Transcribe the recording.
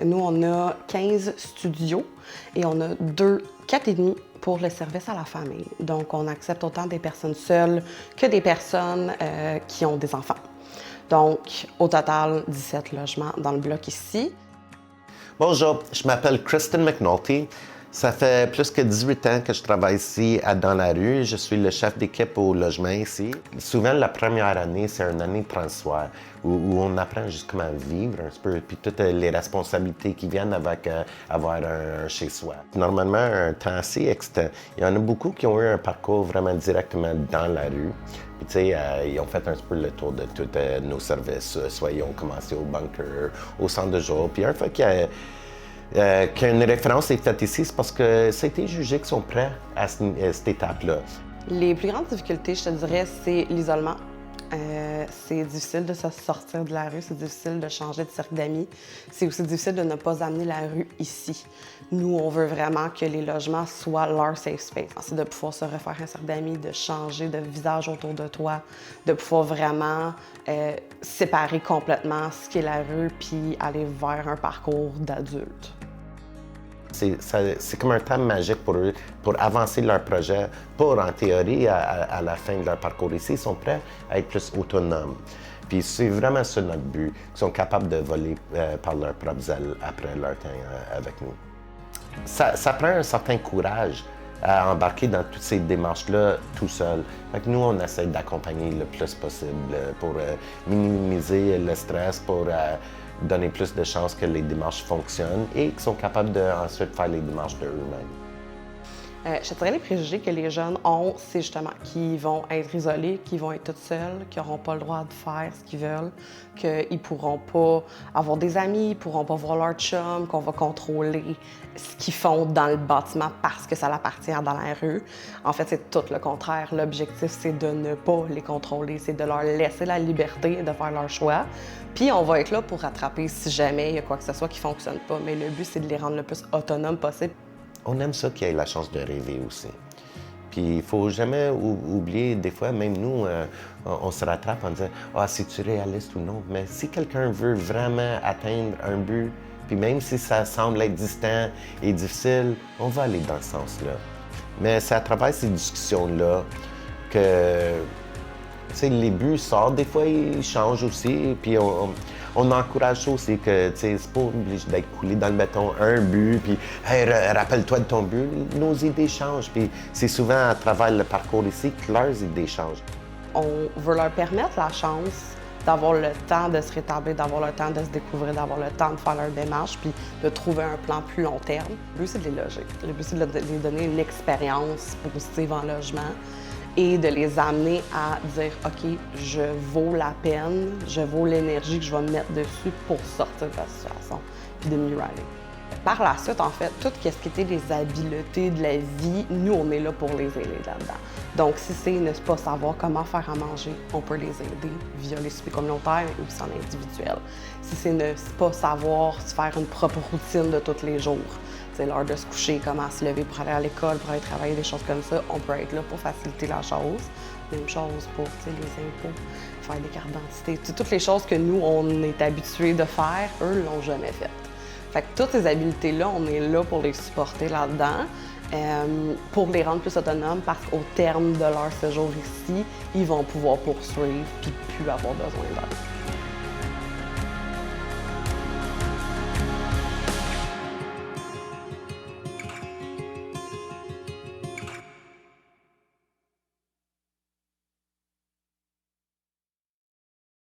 Nous, on a 15 studios et on a 4,5 pour le service à la famille. Donc, on accepte autant des personnes seules que des personnes qui ont des enfants. Donc, au total, 17 logements dans le bloc ici. Bonjour, je m'appelle Kristen McNulty. Ça fait plus que 18 ans que je travaille ici dans la rue. Je suis le chef d'équipe au logement ici. Souvent, la première année, c'est une année transitoire où on apprend juste comment vivre un peu, puis toutes les responsabilités qui viennent avec avoir un chez-soi. Normalement, un temps assez externe. Il y en a beaucoup qui ont eu un parcours vraiment directement dans la rue. Puis, tu sais, ils ont fait un peu le tour de tous nos services. Soit ils ont commencé au bunker, au centre de jour. Puis, une fois qu'une référence est faite ici, c'est parce que ça a été jugé qu'ils sont prêts à cette étape-là. Les plus grandes difficultés, je te dirais, c'est l'isolement. C'est difficile de se sortir de la rue, c'est difficile de changer de cercle d'amis. C'est aussi difficile de ne pas amener la rue ici. Nous, on veut vraiment que les logements soient leur safe space. C'est de pouvoir se refaire un cercle d'amis, de changer de visage autour de toi, de pouvoir vraiment séparer complètement ce qu'est la rue puis aller vers un parcours d'adulte. C'est comme un temps magique pour eux, pour avancer leur projet, pour en théorie, à la fin de leur parcours ici, ils sont prêts à être plus autonomes. Puis c'est vraiment ça notre but, qu'ils sont capables de voler par leurs propres ailes après leur temps avec nous. Ça prend un certain courage à embarquer dans toutes ces démarches-là tout seul. Fait que nous, on essaie d'accompagner le plus possible pour minimiser le stress, pour donner plus de chances que les démarches fonctionnent et qu'ils sont capables de ensuite faire les démarches de eux-mêmes. Je te dirais les préjugés que les jeunes ont, c'est justement qu'ils vont être isolés, qu'ils vont être tout seuls, qu'ils n'auront pas le droit de faire ce qu'ils veulent, qu'ils ne pourront pas avoir des amis, ils ne pourront pas voir leur chum, qu'on va contrôler ce qu'ils font dans le bâtiment parce que ça appartient dans la rue. En fait, c'est tout le contraire. L'objectif, c'est de ne pas les contrôler, c'est de leur laisser la liberté de faire leur choix. Puis on va être là pour rattraper si jamais il y a quoi que ce soit qui ne fonctionne pas. Mais le but, c'est de les rendre le plus autonomes possible. On aime ça qu'ils aient la chance de rêver aussi. Puis il ne faut jamais oublier, des fois, même nous, on se rattrape en disant « Ah, c'est-tu réaliste ou non? » Mais si quelqu'un veut vraiment atteindre un but, puis même si ça semble être distant et difficile, on va aller dans ce sens-là. Mais c'est à travers ces discussions-là que les buts sortent. Des fois, ils changent aussi. Puis on encourage ça aussi, que c'est pas obligé d'être coulé dans le béton, un but, puis hey, rappelle-toi de ton but. Nos idées changent, puis c'est souvent à travers le parcours ici que leurs idées changent. On veut leur permettre la chance d'avoir le temps de se rétablir, d'avoir le temps de se découvrir, d'avoir le temps de faire leur démarche, puis de trouver un plan plus long terme. Le but, c'est de les loger. Le but, c'est de les donner une expérience positive en logement et de les amener à dire « OK, je vaux la peine, je vaux l'énergie que je vais me mettre dessus pour sortir de la situation, puis de mieux aller. » Par la suite, en fait, tout ce qui était les habiletés de la vie, nous, on est là pour les aider là-dedans. Donc, si c'est ne pas savoir comment faire à manger, on peut les aider via les soupers communautaires ou aussi en individuel. Si c'est ne pas savoir se faire une propre routine de tous les jours, c'est l'heure de se coucher, comment se lever pour aller à l'école, pour aller travailler, des choses comme ça, on peut être là pour faciliter la chose. Même chose pour les impôts, faire des cartes d'identité. Toutes les choses que nous, on est habitués de faire, eux ne l'ont jamais faites. Fait que toutes ces habiletés-là, on est là pour les supporter là-dedans, pour les rendre plus autonomes parce qu'au terme de leur séjour ici, ils vont pouvoir poursuivre puis plus avoir besoin d'aide.